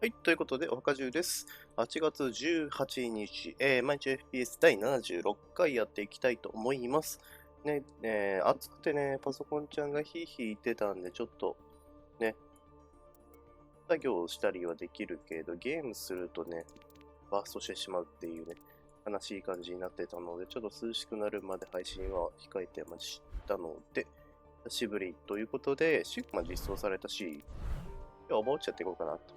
はい、ということで、おはかじゅうです。8月18日、毎日 FPS 第76回やっていきたいと思います。ね、暑くてね、パソコンちゃんがヒーヒー言ってたんで、ちょっとね、作業をしたりはできるけど、ゲームするとね、バーストしてしまうっていうね、悲しい感じになってたので、ちょっと涼しくなるまで配信は控えてましたので、久しぶりということで、シグマ実装されたし、今日はオーバーウォッチやっていこうかなと。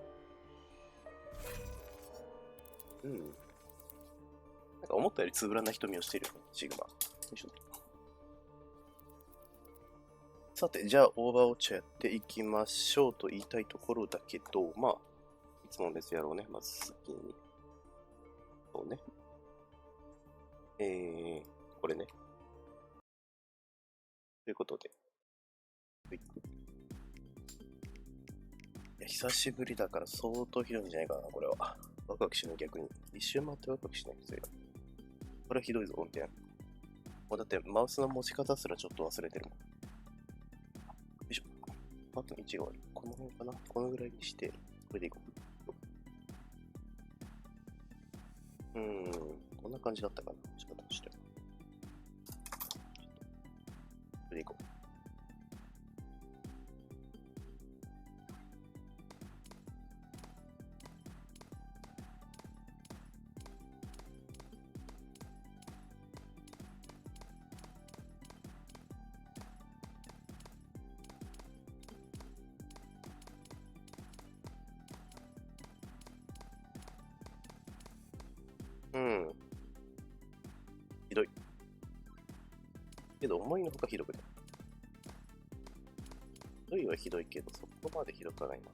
なんか思ったよりつぶらな瞳をしている、シグマ。よいしょ。さて、じゃあ、オーバーウォッチやっていきましょうと言いたいところだけど、まあ、いつもの別やろうね、まず先に。そうね。これね。ということで。いや、久しぶりだから相当ひどいんじゃないかな、これは。ワクワクしない、逆に。一周回ってワクワクしない、それが。これはひどいぞ、みたいな。もうだって、マウスの持ち方すらちょっと忘れてるもん。よいしょ。あと1がある。この辺かな、このぐらいにして、これでいこう。こんな感じだったかな、持ち方として。これでいこう。ひどい。けど、思いのほかひどくない。ひどいはひどいけど、そこまでひどくはないな。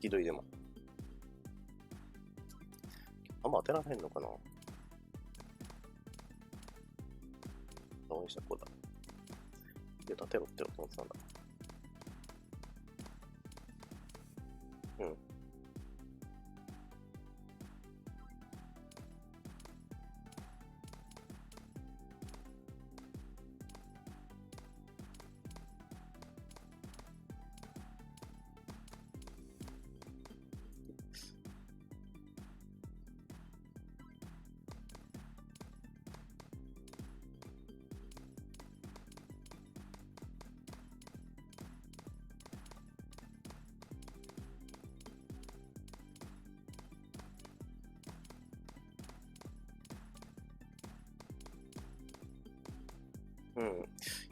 ひどいでも。あんま当てられへんのかな。どうしたこうだ。で、立てろって思ってたんだ。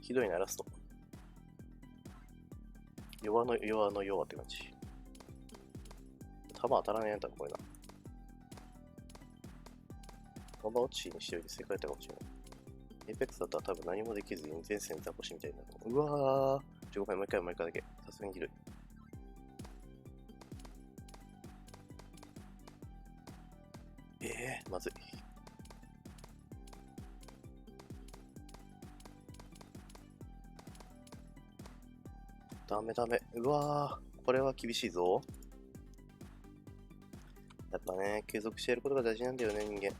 ひどいな、ラスト。弱の弱って感じ。弾当たらないやんだ、これな。オーバーウォッチにしておいて正解だったかもしれない。エイペックスだったら多分何もできずに前線ザコシみたいになる。うわー。ごめん、もう一回だけ。さすがにひどい。まずい。ダメ。うわー。これは厳しいぞ。やっぱね、継続してやることが大事なんだよね、人間。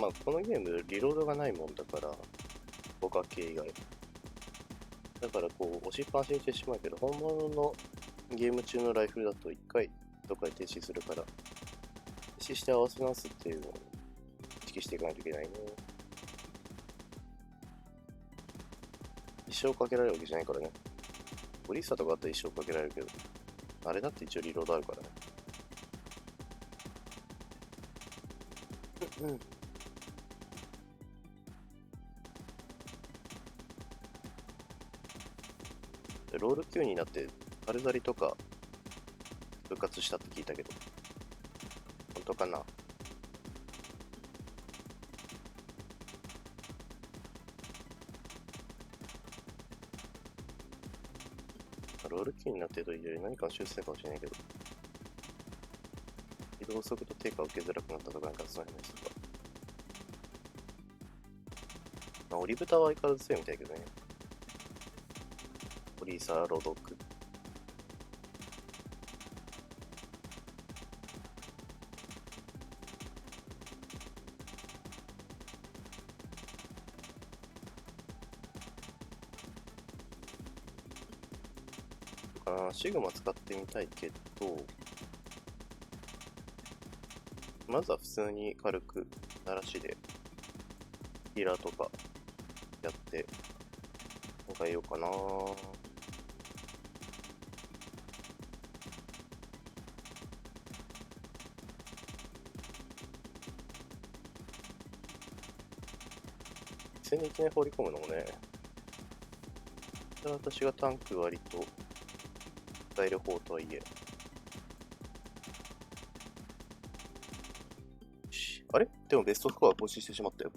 まあ、このゲーム、リロードがないもんだから、互角系以外。だからこう、押しっぱなしにしてしまうけど、本物のゲーム中のライフルだと1回とかで停止するから、停止して合わせ直すっていうのを意識していかないといけないね。一生かけられるわけじゃないからね。オリッサとかあったら一生かけられるけど、あれだって一応リロードあるからね。うん。ロール級になってカルザリとか復活したって聞いたけど、本当かな。ロール級になってると何かの修正かもしれないけど、移動速度低下を受けづらくなったとかなんかその辺のやつとか。まあ、オリブタは相変わらず強いみたいだけどね。オリーサー、ロドック。シグマ使ってみたいけど、まずは普通に軽く鳴らしで、ヒーラーとかやって、考えようかな。戦にいきなり放り込むのもね、私がタンク割と使える方とはいえ。あれでもベストスコア更新してしまったよ。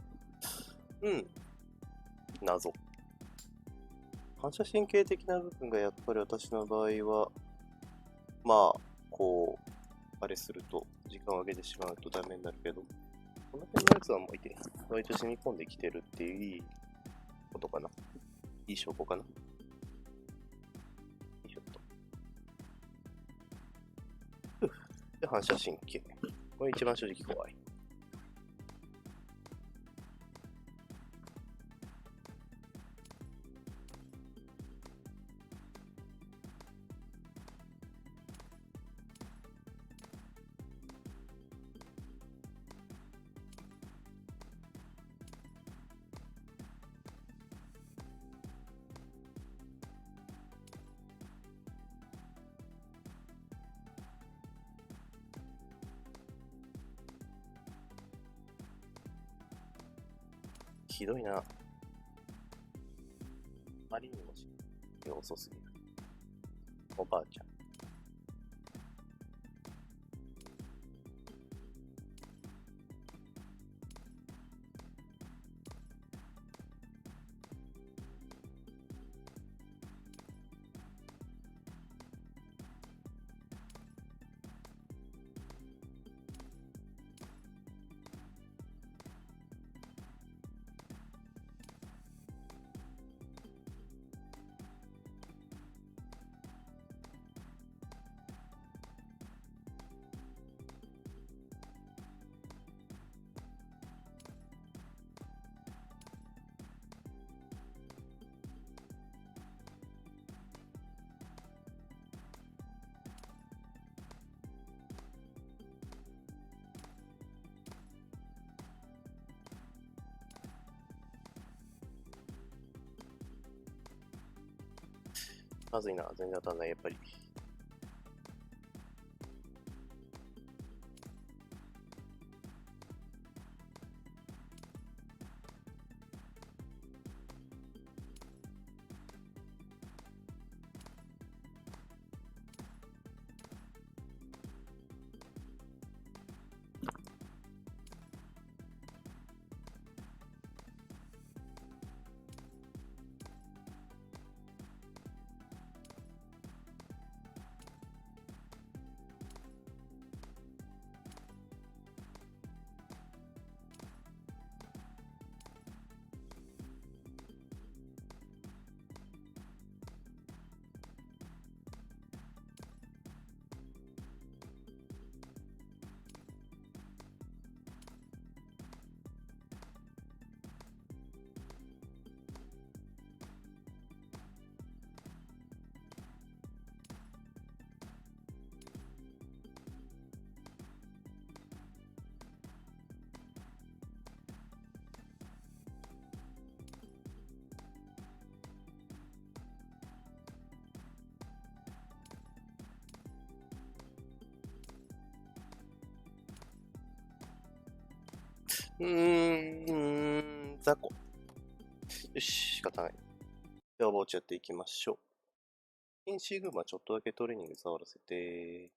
うん。謎。反射神経的な部分がやっぱり私の場合は、まあ、こう、あれすると、時間を上げてしまうとダメになるけど、この辺のやつはもういて、割と染み込んできてるっていういいことかな。いい証拠かな。よいしょっと。で、反射神経。これ一番正直怖い。ひどいな。あまりにも遅すぎる。おばあちゃん。まずいな。全然当たんない、やっぱり。雑魚。よし、仕方ない。では、ぼうちやっていきましょう。インシグマちょっとだけトレーニング触らせて。よ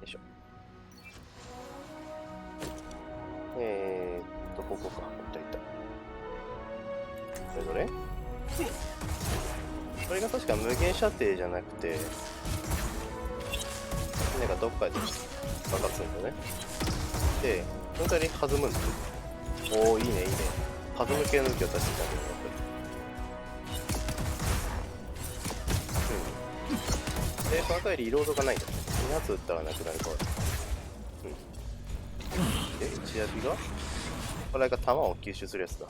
いしょ。ここか。いたいた。それぞれこれが確か無限射程じゃなくて、船がどっかで爆発するんだよね。で、その代わり弾むんですよ。おお、いいね、いいね。弾む系の武器を出してきたんだけど、やっぱり。で、バカよりリロードがないんだよ。2発撃ったらなくなるから。で、打ち上げがこれが弾を吸収するやつだ。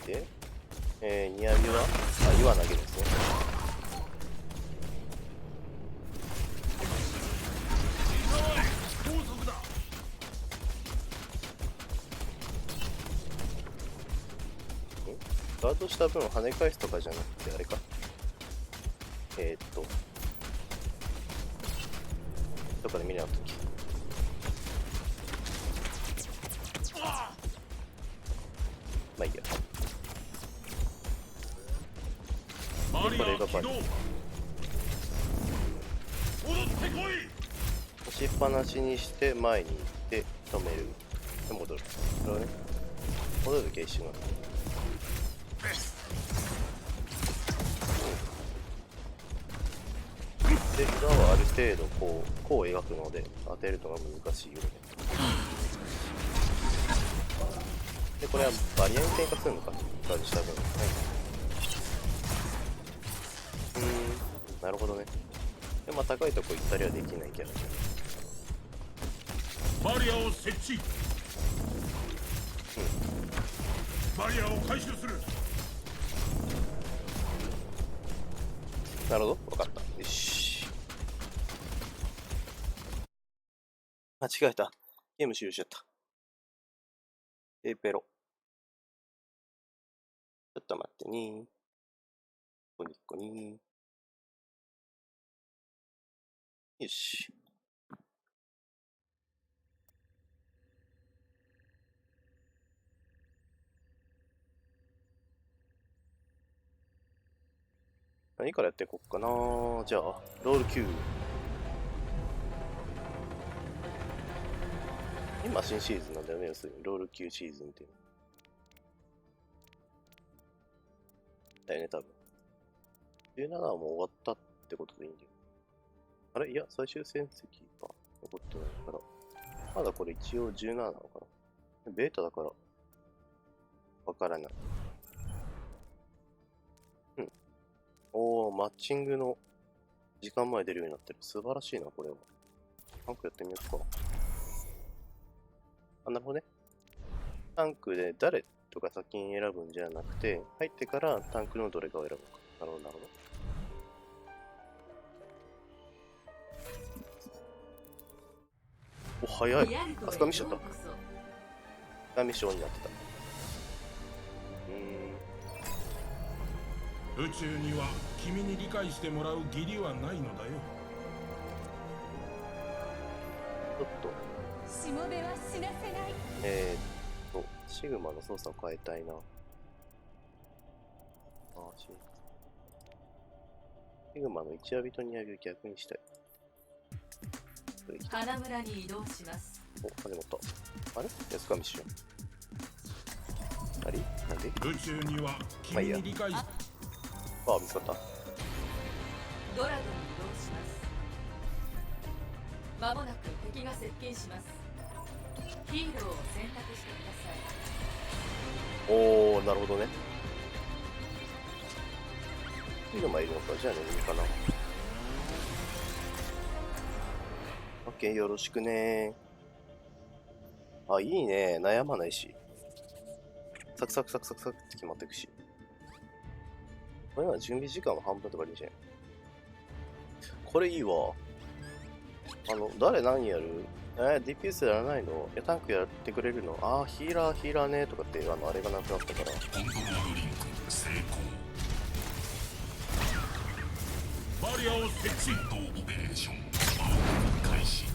で、ニアビは岩投げるんですね。ガードした分跳ね返すとかじゃなくてあれか。どこで見れなかったっけ。まあいいや。で、これがバリ。押しっぱなしにして前に行って止める。で、戻る。これをね、戻るときは一緒なんだ。で、裏はある程度こう描くので当てるのが難しいよね。で、これはバリアに転化するのか、ガードした分。はい、なるほどね。で、まあ高いとこ行ったりはできないキャラ。バリアを設置。バリアを回収する。なるほど、分かった。よし。間違えた。ゲーム終了しちゃった。ペロ。ちょっと待ってね。ここにここに。よし。何からやっていこうかな。じゃあ、ロール Q。今新シーズンなんだよね、要するに。ロール Q シーズンっていう。だよね、多分。17はもう終わったってことでいいんだよ。あれいや、最終戦績が残ってないから。まだこれ一応17なのかな。ベータだから、わからない。おー、マッチングの時間前出るようになってる。素晴らしいな、これは。タンクやってみようか。あ、なるほどね。タンクで誰とか先に選ぶんじゃなくて、入ってからタンクのどれかを選ぶのか。なるほど、なるほど。お、早い。あそこ見しちゃった。ダメショーになってた。宇宙には君に理解してもらう義理はないのだよ。ちょっと。しもべは死なせない。シグマの操作を変えたいな。シグマの1アビと2アビを逆にしたい。花村に移動します。お、始まった。あれ安上しよう。あれなんで宇宙には君に理解し、あ、見つかった。ドラゴンに移動します。まもなく敵が接近します。ヒーローを選択してください。おー、なるほどね。シグマいるのか。じゃあね、いいかな。オッケー、よろしくねー。あ、いいね。悩まないし。サクサクサクサクサクって決まっていくし。これは準備時間は半分とかでいいじゃん。これいいわ。誰何やる DPS やらないの？タンクやってくれるの？ヒーラーねとかってあれがなくなったから。コントロールリンク成功。バリアを設置。オペレーション開始。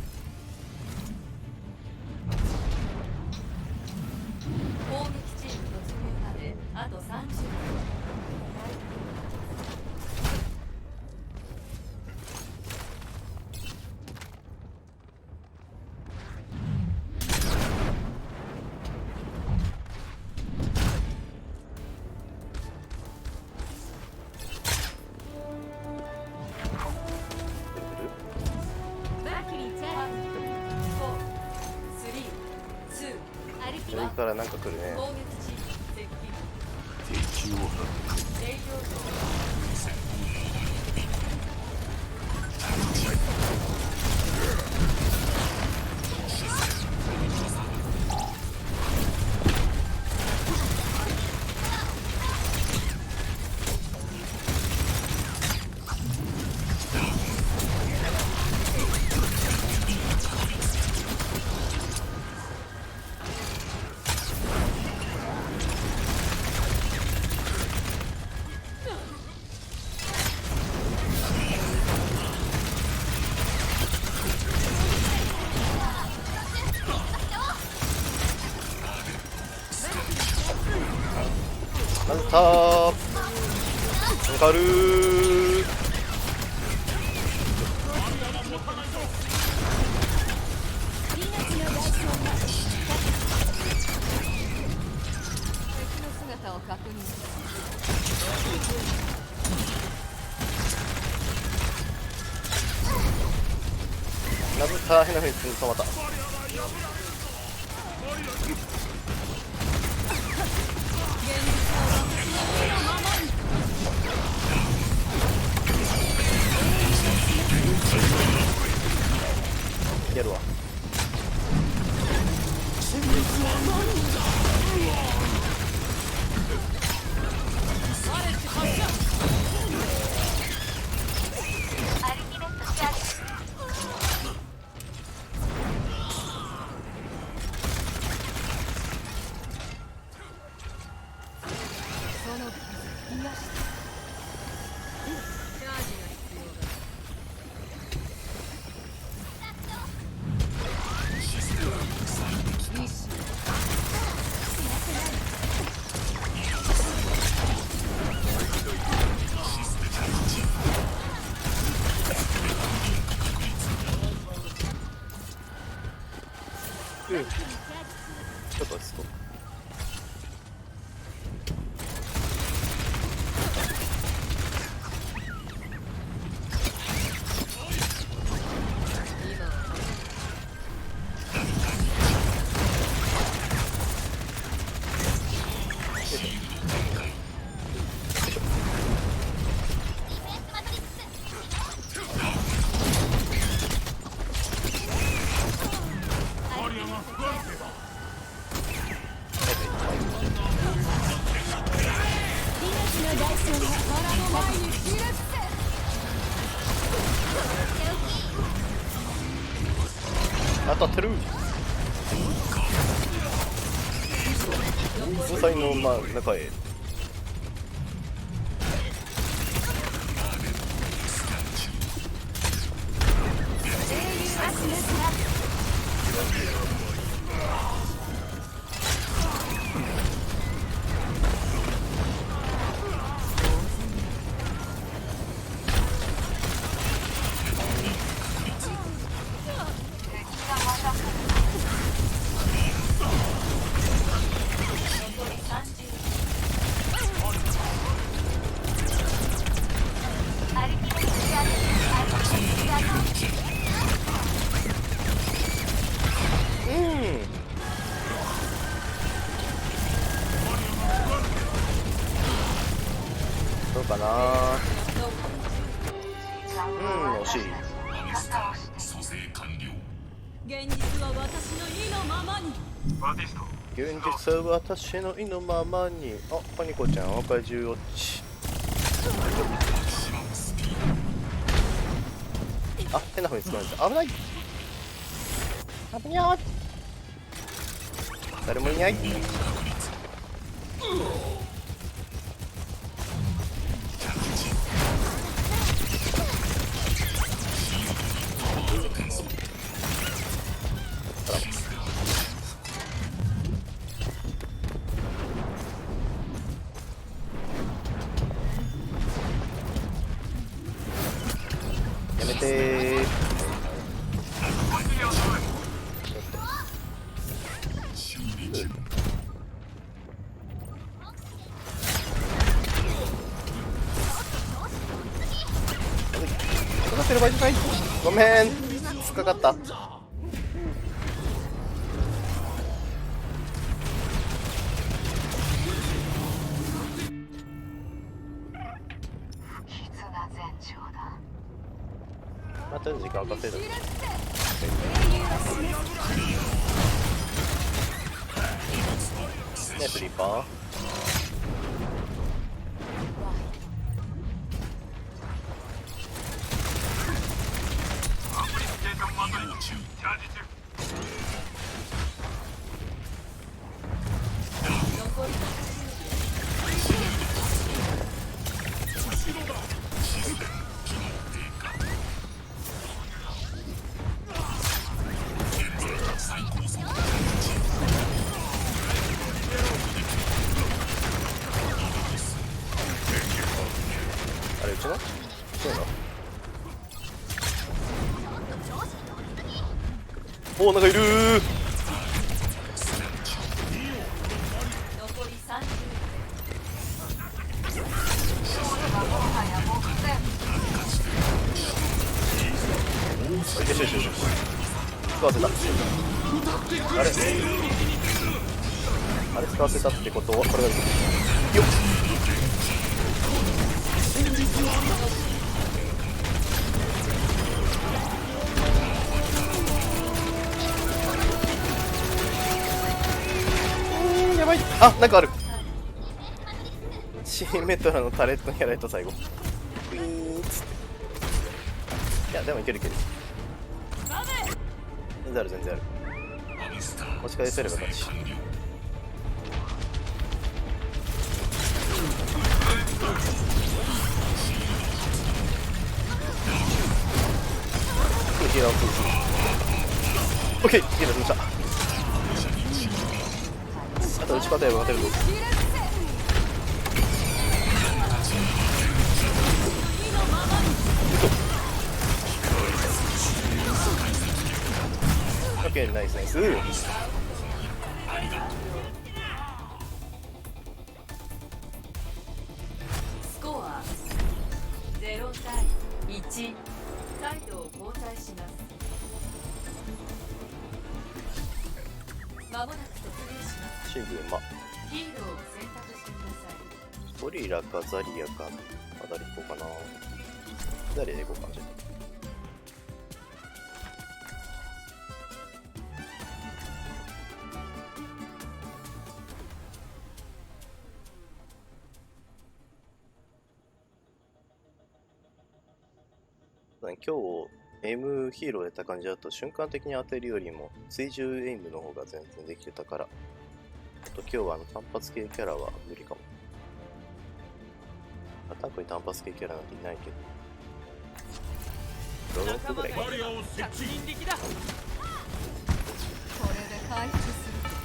攻撃チーム突入まであと30秒。それからなんか来るね。攻撃チーム接近。敵を発営業なんたーわかるー。敵の姿を確認。ラブター変な風に止まった。やるわ。ちょっと落ち着こう。当たってる。5歳の真ん中へ。どうかな。惜しい。蘇生完了。現実は私の意のままに。現実は私の意のままに。パニコちゃん、赤い重落ち。変な風に使われた。危ない。危にゃー。誰もいない。やめてー。かってる場合じゃない。ごめん、突っかかった。また時間稼いだ。ね、スリーパー。あれうちの？そうだ。おお、なんかいるー。残り30よしよしよし。使わせた。あれあれ使わせたってことはこれがいいよっ。やばい。あ、なんかある。シンメトラのタレットにやられた最後。ウィーンっつって。いやでもいけるいける。全然ある全然ある。持ち返せれば勝ち。ヒーラーをプッ。オッケー、ヒーラーしました。あと打ち方やば勝てるぞ。オッケー、ナイスナイス。スコア0対1。サイドを交代します。まもなく突入します。シグマ。ヒーローを選択してください。ゴリラかザリアか。あたり行こうかな。ザリアで行こうかな。じゃあ今日 M ヒーローやった感じだと瞬間的に当てるよりも追従エイムの方が全然できてたから、あと今日は単発系キャラは無理かも。アタックに単発系キャラなんていないけど、ロロックぐらいかな。バリアを設置。これで回復する。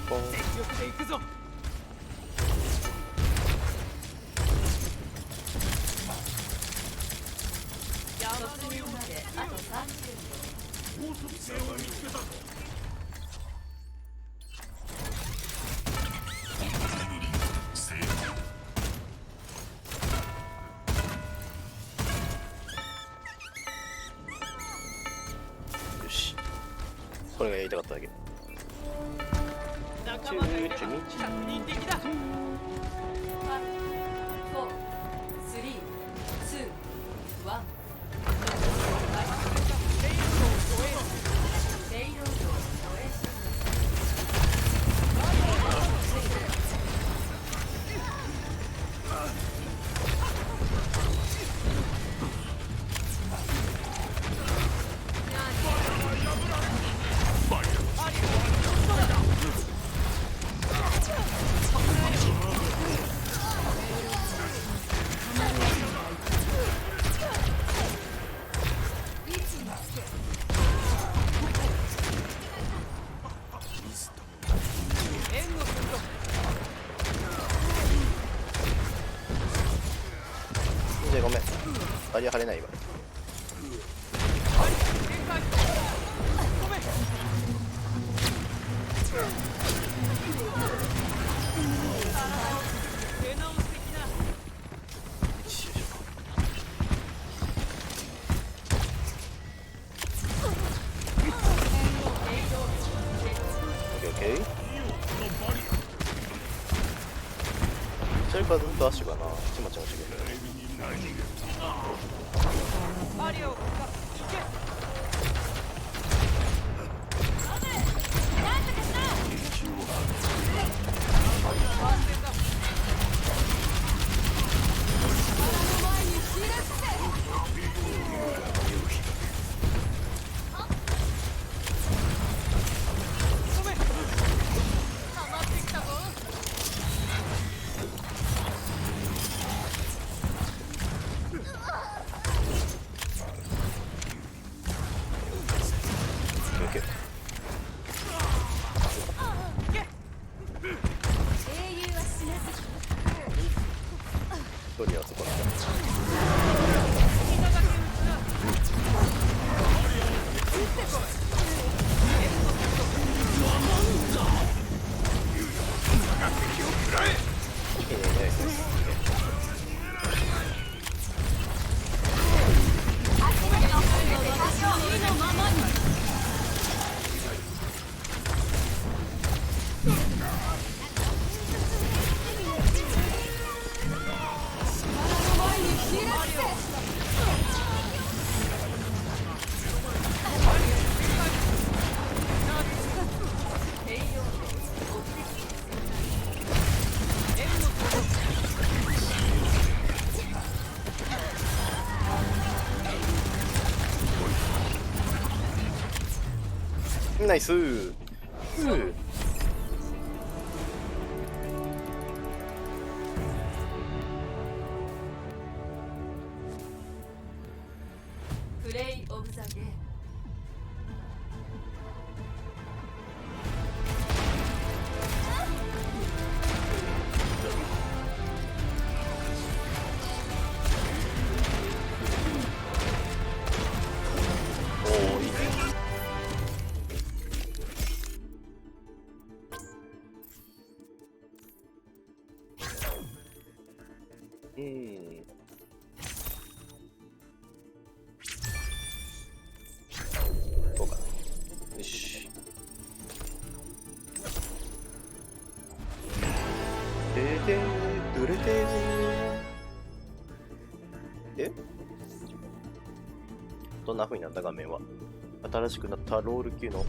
ポン。全力で行くぞ。突入まであと30高速性を見つけたぞ。よし。これがやりたかっただけ。仲間がいれば100人的だ。秒。5、4、3、2、1。レイロードを護衛してくごめん。バリア張れないわ。それからずっと足がな、ちまちましてくる。マリオが行け。一人はそこなんだ。ナイスー。プレイオブザゲーム。おー、いいね。こうかな。よし。ドゥレテー。どんな風になった画面は。新しくなったロール級の、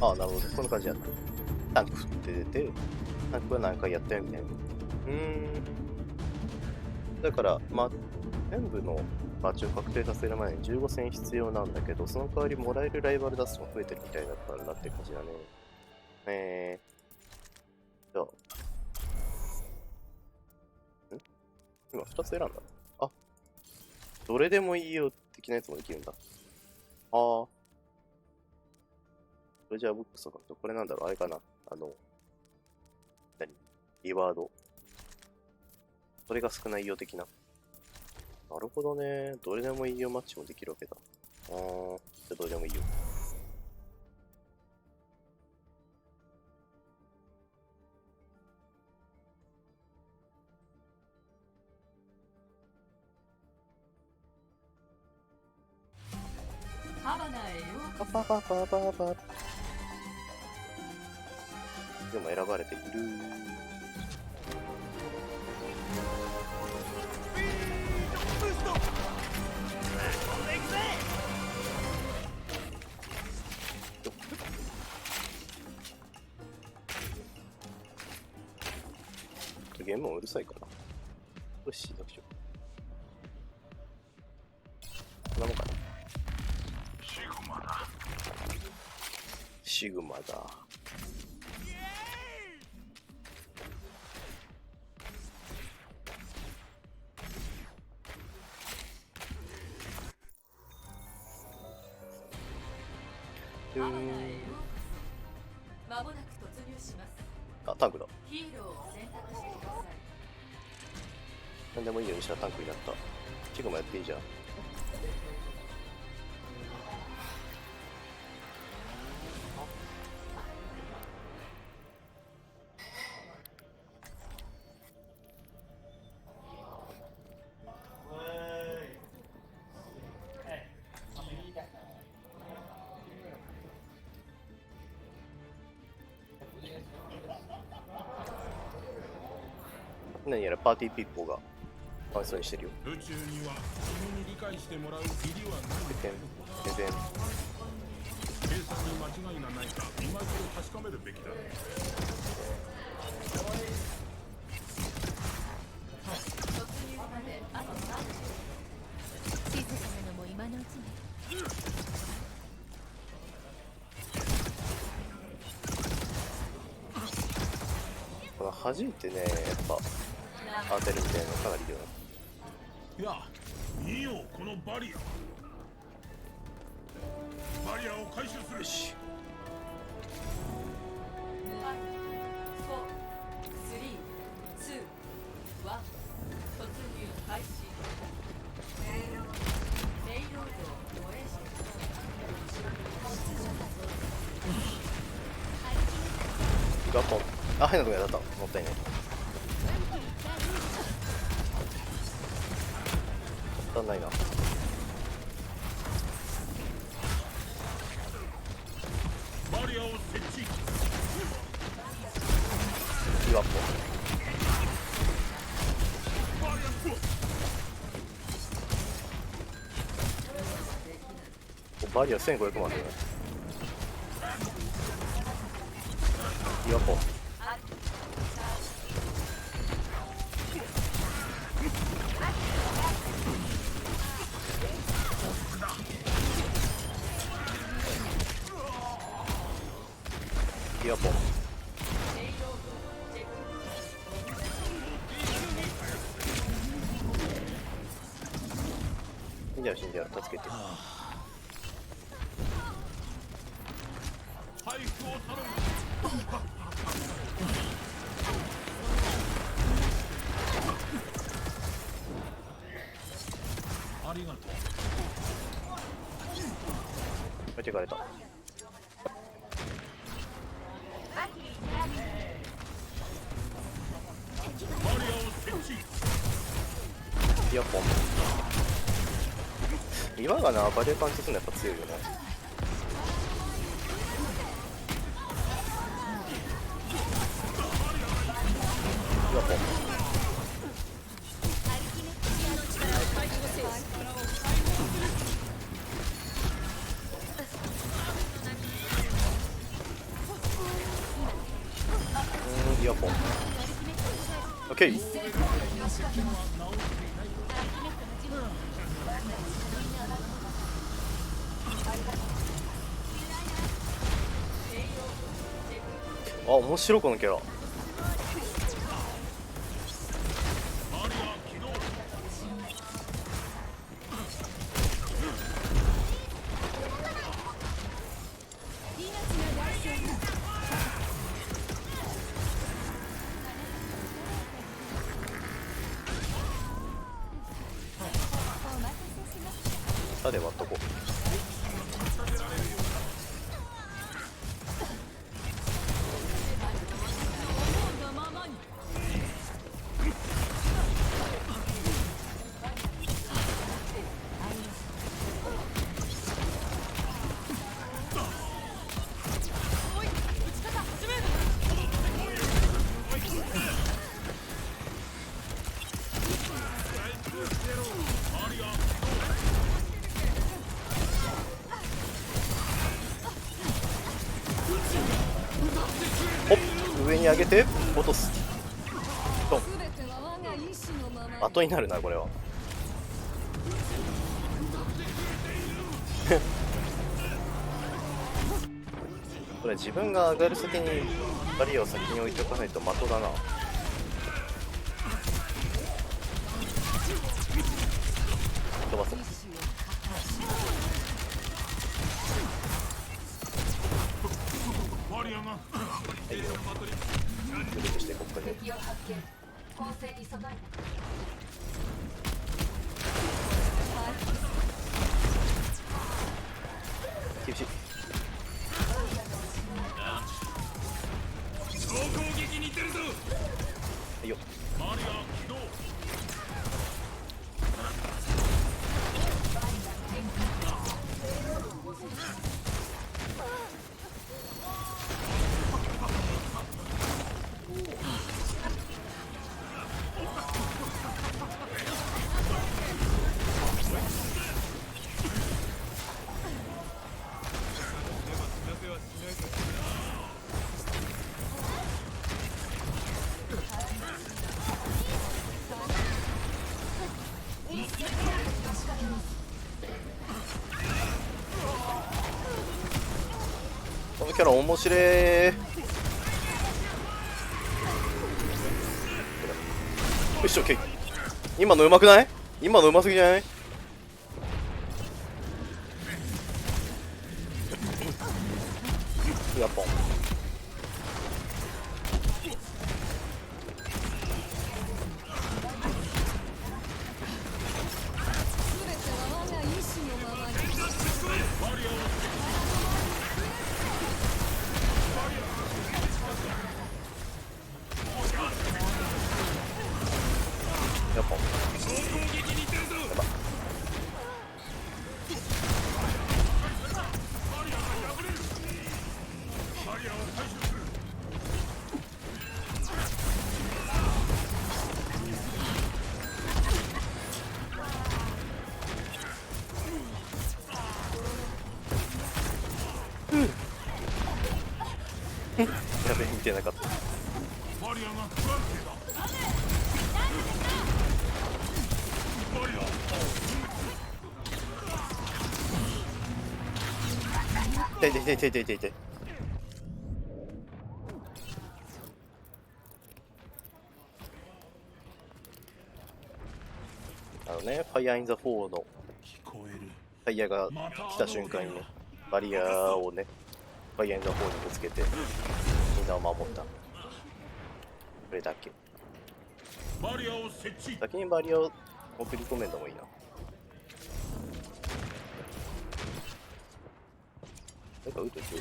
ああ、なるほど、こんな感じやった。タンク振って出て、タンクは何回やったよみたいな。だから、全部のバッジを確定させる前に15戦必要なんだけど、その代わりもらえるライバルダスも増えてるみたいだからなって感じだね。じゃあ、今2つ選んだ。あ、どれでもいいよ的なやつもできるんだ。これじゃあ僕そうだと、これなんだろう、あれかな。リワード。それが少ないよ的な。なるほどね。どれでもいいよマッチもできるわけだ。じゃあどれでもいいよ。ハバナへようこパパパパパパ。でも選ばれている。ゲームもうるさいかな。よし、どうしよう。こんなもんかな。シグマだ。ハバナへようこそ。まもなく突入します。あ、タンクだ。ヒーローを選択してください。なんでもいいようにしたらタンクになった。チグもやっていいじゃん。何やらパーティーピッポが楽しそうにしてるよ。宇宙には君に理解してもらう義理はない。全然計算に間違いがないか今一度確かめるべきだ。突入まであと3分。静かなのも今のうちに。この弾いてね、やっぱ当てるみたいなのかなりいいよな。いや、見よこのバリア。バリアを回収する。よし。 5、4、3、2、1、突入開始。レイロードを護衛してください。ガポン。あ、変なとこやった。もったいない。もったいないな。バリアを設置。岩っぽ。バリア1500万だよね。岩っぽ。岩っぽ。死んじゃう死んじゃう。助けて。回復を頼む。ありがとう。置いてかれた。バリアを設置。岩っぽ。岩がな、バリア感知するのやっぱ強いよね。岩っぽ。岩っぽ。オッケー。あ、面白いこのキャラ。バリア起動。下で割っとこう。ほっ、上に上げて落とす。ドン。後になるなこれは。これ自分が上がる先にバリアを先に置いておかないと的だな。飛ばそう。バリアが。はいよ。グループしてここで。敵を発見。攻勢に備えて。厳しい。総攻撃に出るぞ。はいよ。バリア起動。このキャラ面白い。よし、オッケー。今のうまくない？今のうますぎじゃない？やっぱやっぱ総攻撃に出るぞ。やばバリアを回収する。やべ、見てなかった。バリアが不安定だ。バリア痛い痛い痛い痛い痛い痛い痛い。ファイヤーインザフォーの聞こえる。タイヤが来た瞬間にね、バリアーをね、ファイヤーインザフォーにぶつけて、みんなを守った。これだけ。バリアを設置。先にバリアを送り込めんのもいいな。なんか撃つよ。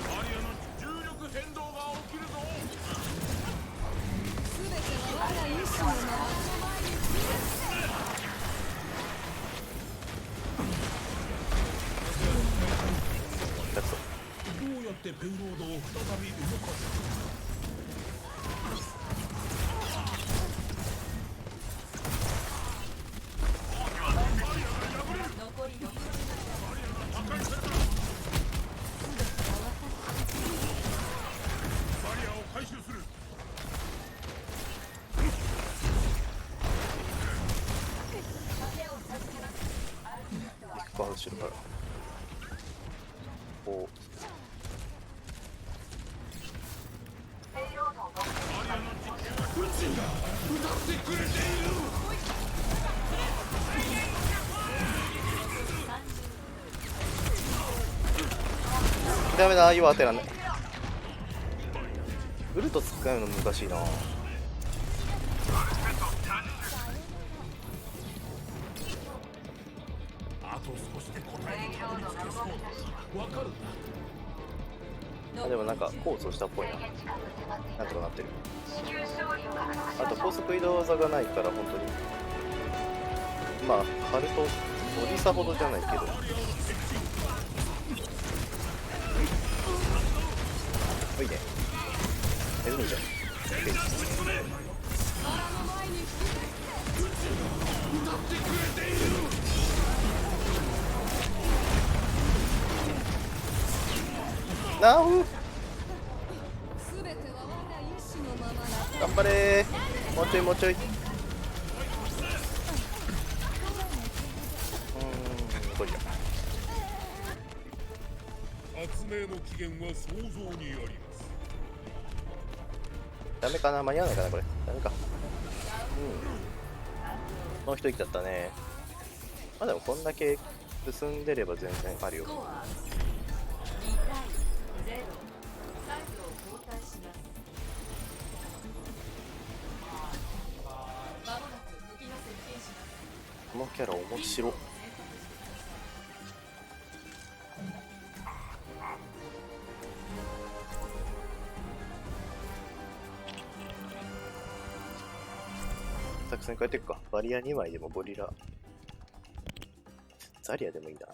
バリアの重力変動が起きるぞ。勝つぞ。どうやってペイロードを再び動かす？残り6分。バリアを回収する。バー後ろからこうダメだ、岩当てらんない。ウルト使うの難しいな。あと少しで答えにたどり着けそうだ。わかるな。あでもなんかコースをしたっぽいな。なんとかなってる。あと高速移動技がないから本当にまあハルトオリサほどじゃないけどいいね。エルニーじゃん。なお頑張れー。もうちょいもうちょい。これじゃ発明の起源は想像にあります。ダメかな、間に合わないかなこれ。ダメか。もう一息だったね。まあでもこんだけ進んでれば全然あるよ。スコア2対0。最後このキャラ面白。作戦変えていくか。バリア2枚でもゴリラ。ザリアでもいいな。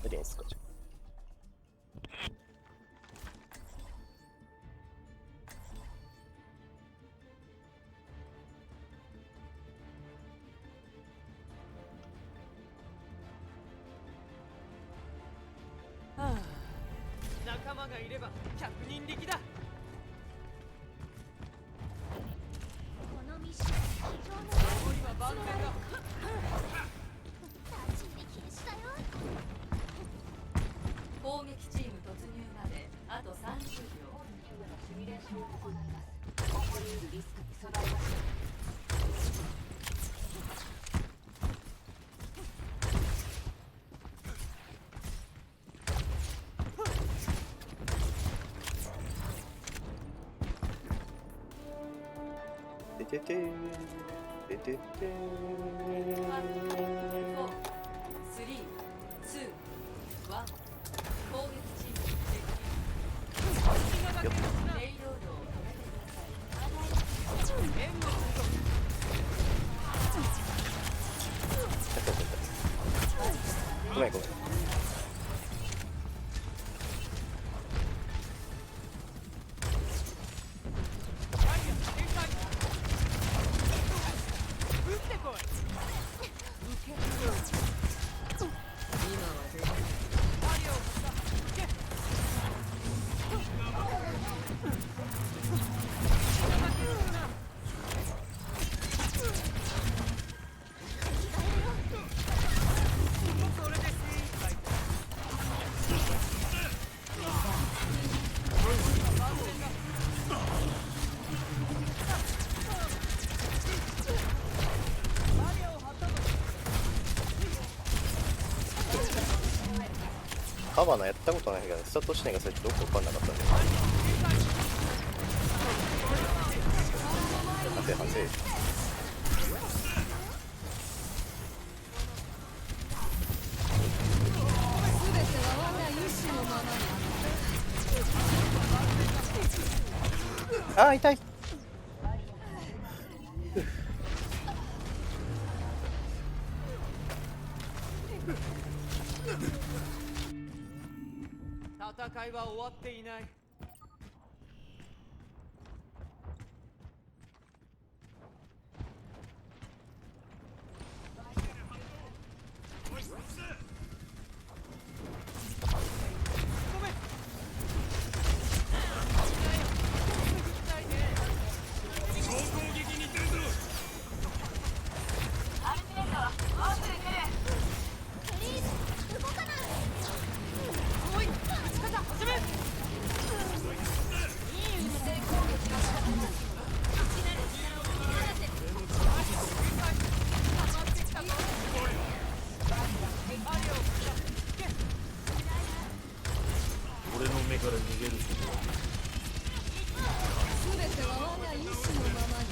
ザリアにすかじゃはあ、仲間がいれば100人力だ。このミッション非常の守りは万全だ。立ち入り禁止だよ。攻撃チーム突入まであと30秒。シミュレーションを行います。起こり得るリスクに備えましょう。てててーてててー。 3、2、1、攻撃チームレイロードを止めてください。援護するごめんごめん。カバナやったことないけど、スタートしないが最初どこか分かんなかったんで。反省反省。あー痛い。戦いは終わっていない。俺の目から逃げる。全ては我が意志のままに。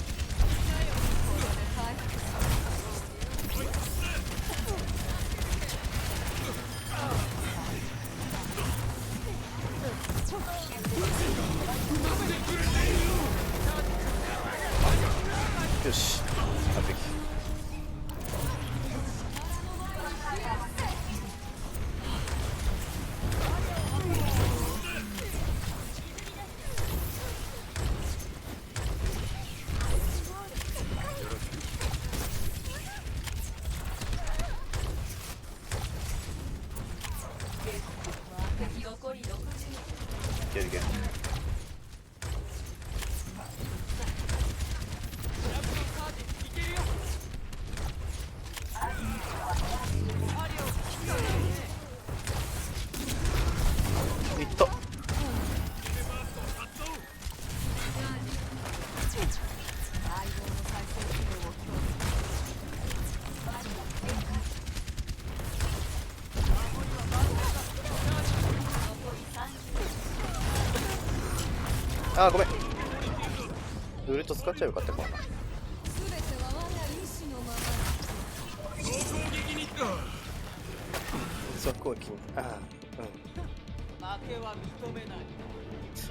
よし、完璧。残り60秒。いけるいける。いった。あーごめん。ウルト使っちゃえばよかったかな。全ては我が意志スは攻撃に。ああ、負けは認めない。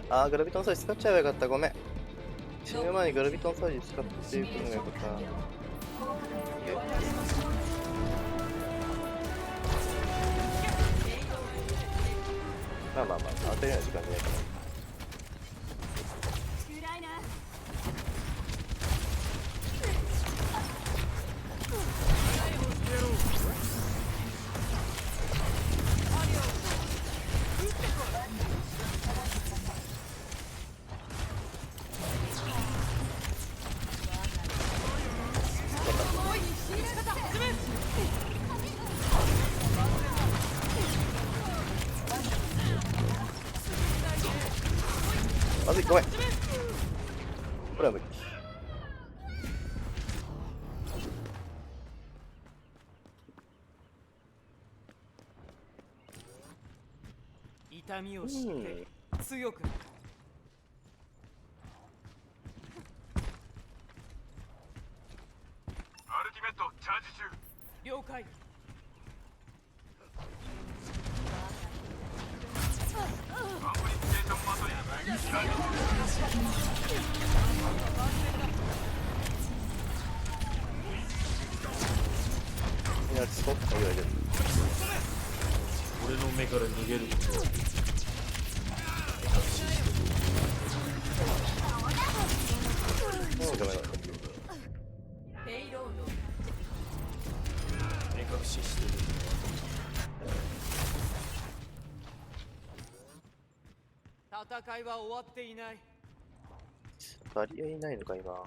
うん。ああ、グラビトンサージ使っちゃえばよかった。ごめん。死ぬ前にグラビトンサージ使っていくのがよかった。まあまあまあ、当たりの時間じゃないから。暗いな。まずい、ごめん。これは無理。痛みを知って強くなる。アルティメットチャージ中。了解。アンプリフィケーションマトリみんなストップと言われる。俺の目から逃げる。もうダメだ。ペイロード。目隠ししてる。戦いは終わっていない。バリアいないのか、今。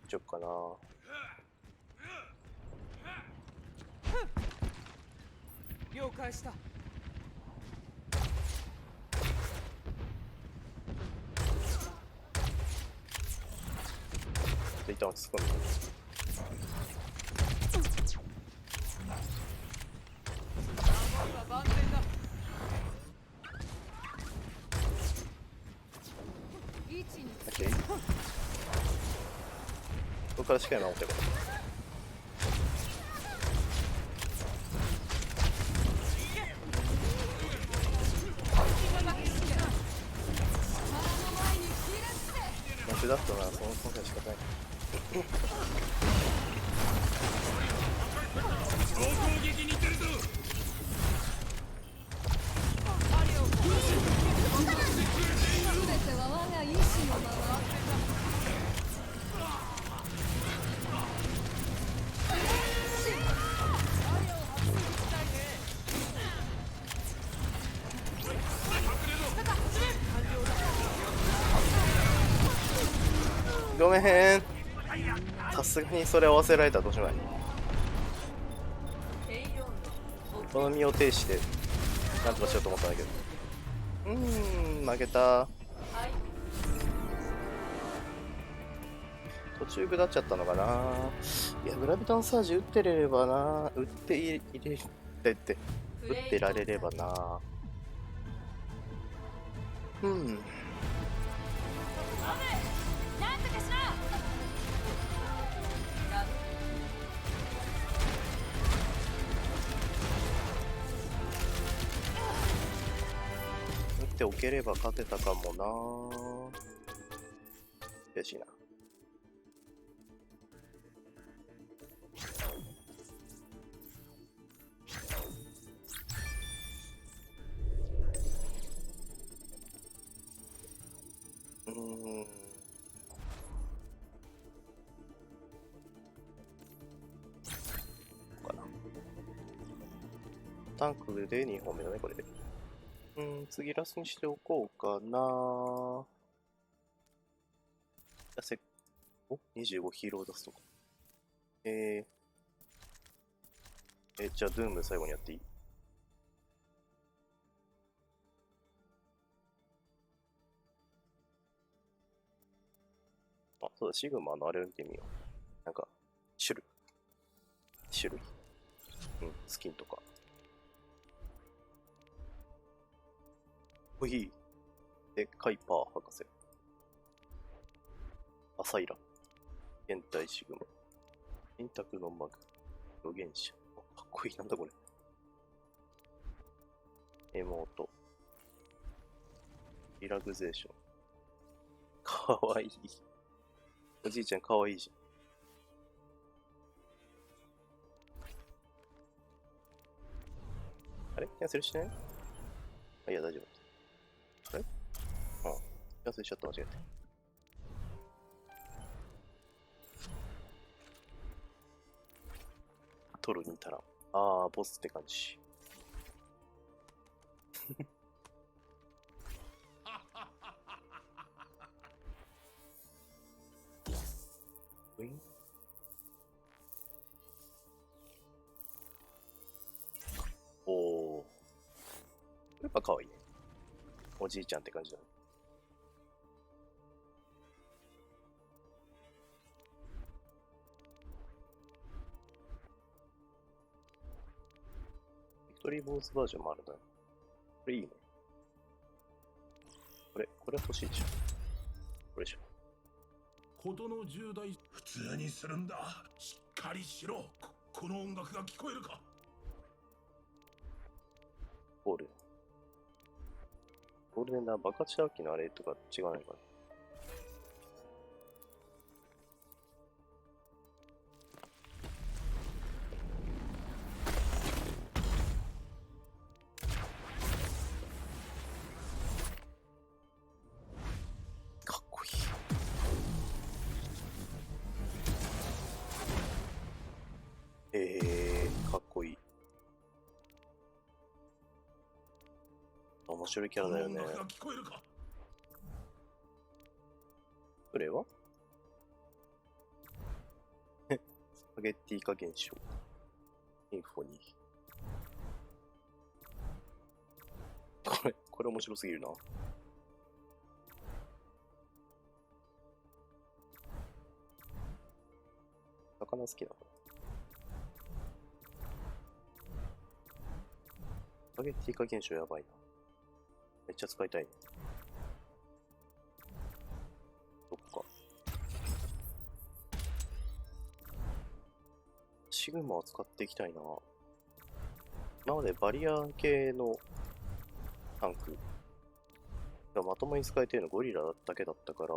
ちょっかな。了解した。一旦落ち着くんだ。今万全だ。オッケー。ここからしっかり守ってこう。手だったな、その今回仕方ない。攻撃に出るぞ。全ては我が意志のまま。ごめん。さすがにそれ合わせられたらどうしようもない。ペイロード。この身を挺してなんとかしようと思ったんだけど、負けた。はい。途中下っちゃったのかな。いや、グラビトンサージ打ってれればな。打って入れて打ってられればな。なんとかしろ。打っておければ勝てたかもな。悔しいな。かな。タンクで2本目だね、これで。次ラスにしておこうかな。お ?25 ヒーロー出すとか。じゃあ、ドゥーム最後にやっていい？あ、そうだ、シグマのあれを見てみよう。なんか、種類。スキンとか。ほい。で、カイパー博士。アサイラ。現代シグマ。インタクのマグ。無限者。かっこいい。なんだこれ。妹。リラグゼーション。かわいい。おじいちゃんかわいいじゃん。あれキャンセルしない？あ、いや、大丈夫。あれ？ああ、キャンセルしちゃった、間違えて。取るに足らん。ああ、ボスって感じ。ウィンおお。やっぱ可愛いね。おじいちゃんって感じだね。ビクトリーボーズバージョンもあるな。これいいね。これ欲しいでしょ。これでしょ。事の重大普通にするんだ。しっかりしろ。この音楽が聞こえるか？ゴールデン。ゴールデンな、爆発した時のあれとか違わないかな。かっこいい。かっこいい。面白いキャラだよね。この音楽が聞こえるか？それはスパゲッティ化現象。インフォに。これ面白すぎるな。魚好きだから。スパゲッティ化現象やばいな。めっちゃ使いたいね。そっか。シグマを使っていきたいな。今までバリア系のタンクがまともに使えてるのゴリラだけだったから、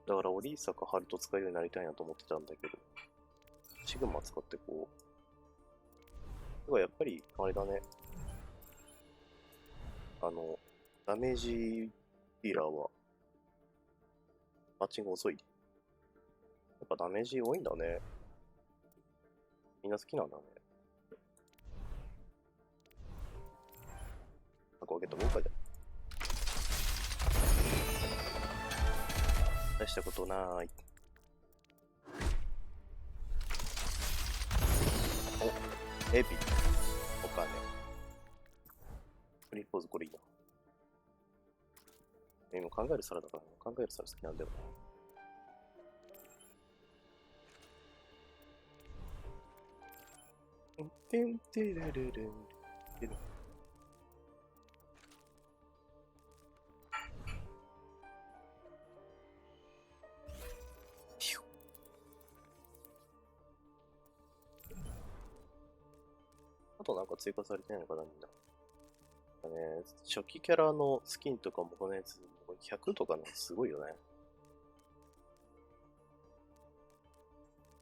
だからオリーサかハルト使えるようになりたいなと思ってたんだけど、シグマ使ってこう。だからやっぱり、あれだね。ダメージディーラーは、マッチング遅い。やっぱダメージ多いんだね。みんな好きなんだね。箱開けた豪華じゃん。大したことない。お、エビ。お金。フリーポーズこれいいな。今考える皿だから、ね、考える皿好きなんだよな。てんてれれれんてる。あとなんか追加されてないのかな、みんな。ね、初期キャラのスキンとかもこのやつ、100とかのすごいよね。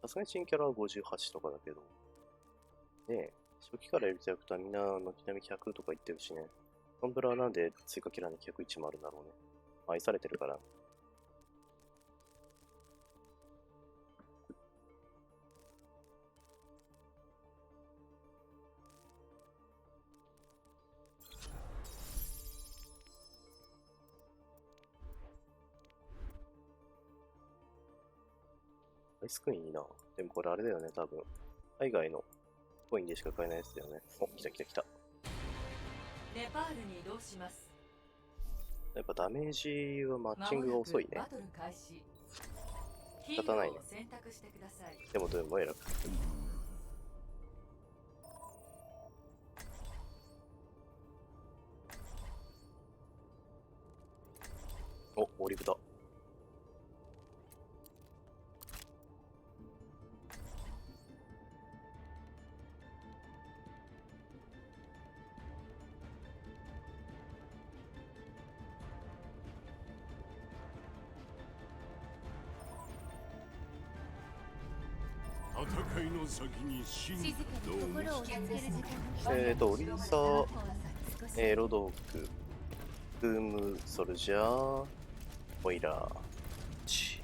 さすがに新キャラは58とかだけど。ねえ、初期からやるキャラクターみんな軒並み100とか言ってるしね。ソンブラはなんで追加キャラに101もあるんだろうね。愛されてるから。アイスクイーンいいな。でもこれあれだよね、多分。海外のコインでしか買えないやつだよね。お、来た来た来た。ネパールに移動します。やっぱダメージはマッチングが遅いねバ。トル開始。仕方ないね。ヒーローを選択してください。でもどれも選ぶ。お、オリブだ。戦いの先に真静かに心を落ち着ける時間オリサ、ロドーク、ブームソルジャー、オイラー、チ。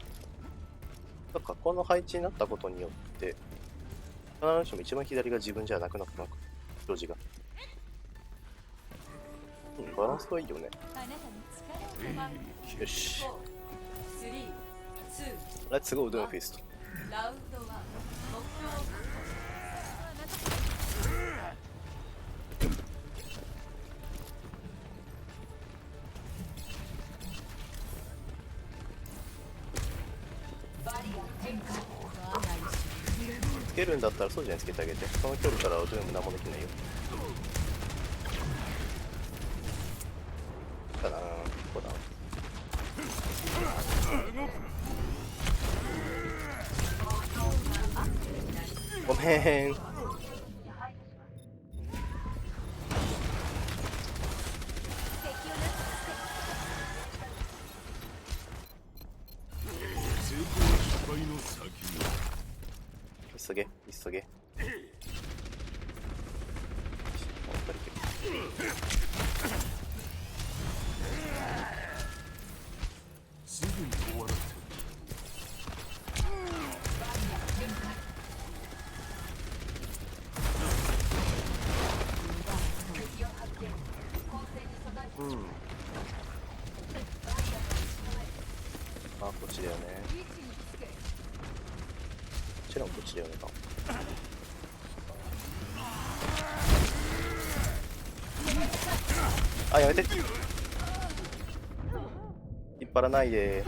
なんかこの配置になったことによって、必ずしも一番左が自分じゃなくなったな、表示が。バランスはいいよね。あなたの力をよし。 3、2、レッツゴードゥーンフィスト。ラウンド1、目標を確つけるんだったらそうじゃないつけてあげて。その距離からはドゥーム何もできないよ。ただここだ。ごめん。成功は失敗の先に急げ急げ。すぐに終わらせるあ、こっちだよね。もちろんこっちだよね。あ、やめて。引っ張らないで。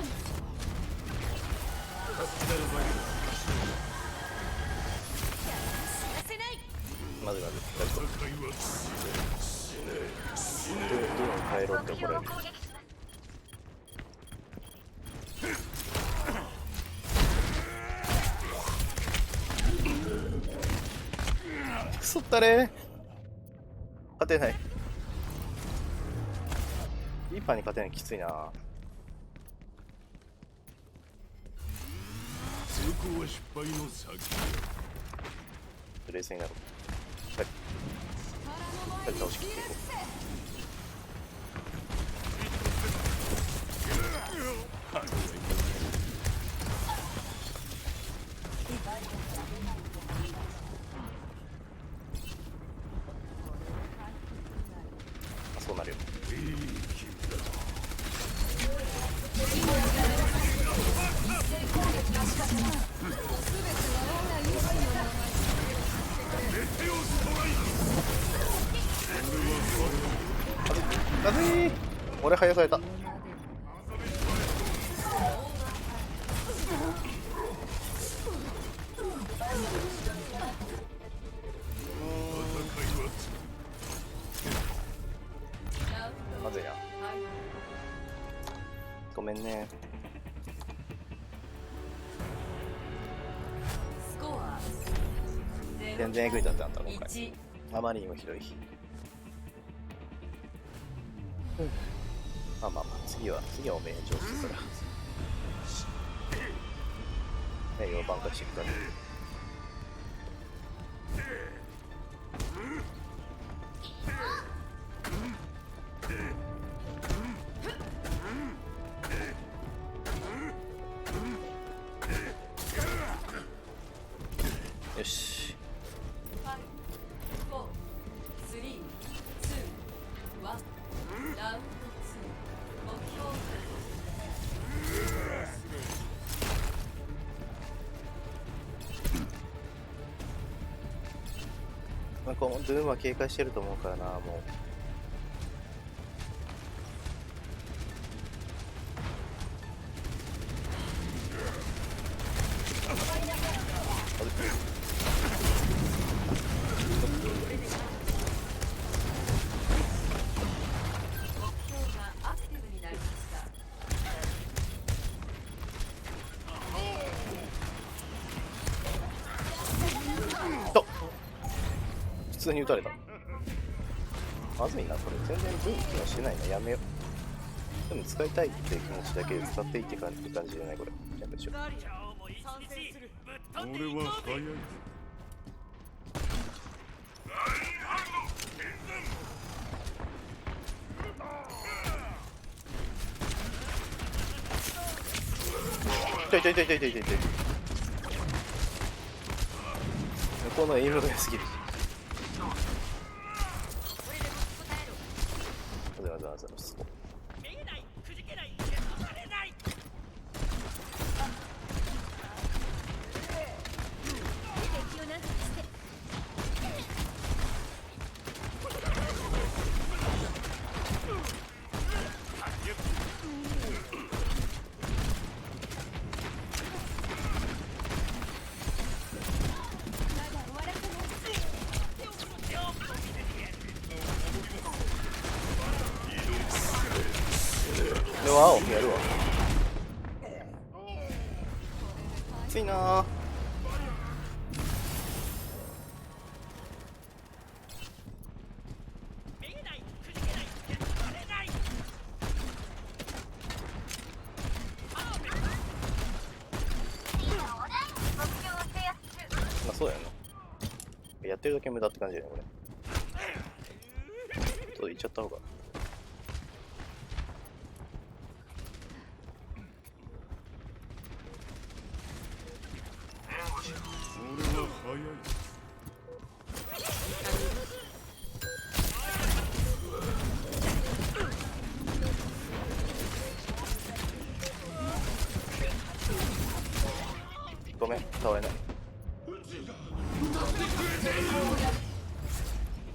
まずまず、大丈夫。戦いはどう帰ろうって怒られる。くそったれ。勝てない。リーパーに勝てないきついな。成功は失敗の先冷静になろう。はい、倒しきっていこう。そうなるよ。まずい。俺早された。まずいな。ごめんね。スコア全然エグいだったんだ今回。 1。あまりにもひどい。まあまあまあ、次はおめえ上手する。ね、4番化していくから。よし。5、4、3、2、1。ラウンド2。目標を確まあ、このドゥーンは警戒してると思うからな、もう。アクティブになりました。と普通に撃たれた。まずいな、これ。全然ドゥーン気がしてないな。やめよう。でも使いたいって気持ちだけで使っていいって感じじゃない、これ。やっぱりしよう。参戦する。飛んでいこうぜ。早い。痛い痛い痛い痛い痛い痛い。このエイムが良すぎる。わざわざそこ。見えない、くじけない、止まれない。敵をなんとかして。まだ終わらせない。では青やるわ。きついなー。見えない、くじけない、止まれない。まあそうやな。やってるだけ無駄って感じだよね、これ。ちょっと行っちゃった方が。俺は早い。ごめん、倒れない。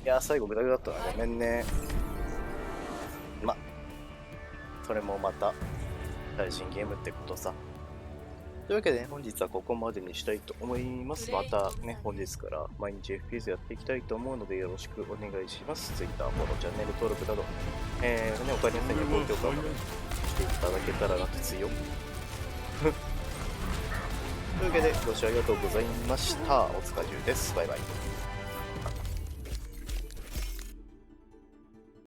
いやー、最後グダグダだったな。ごめんね。ま、それもまた、最新ゲームってことさ。というわけで、本日はここまでにしたいと思います。またね、本日から毎日 FPS やっていきたいと思うので、よろしくお願いします。Twitter、フォロー、チャンネル登録など、お金の際には高評価をしていただけたらなと強い。というわけで、ご視聴ありがとうございました。お疲れ様です。バイバイ。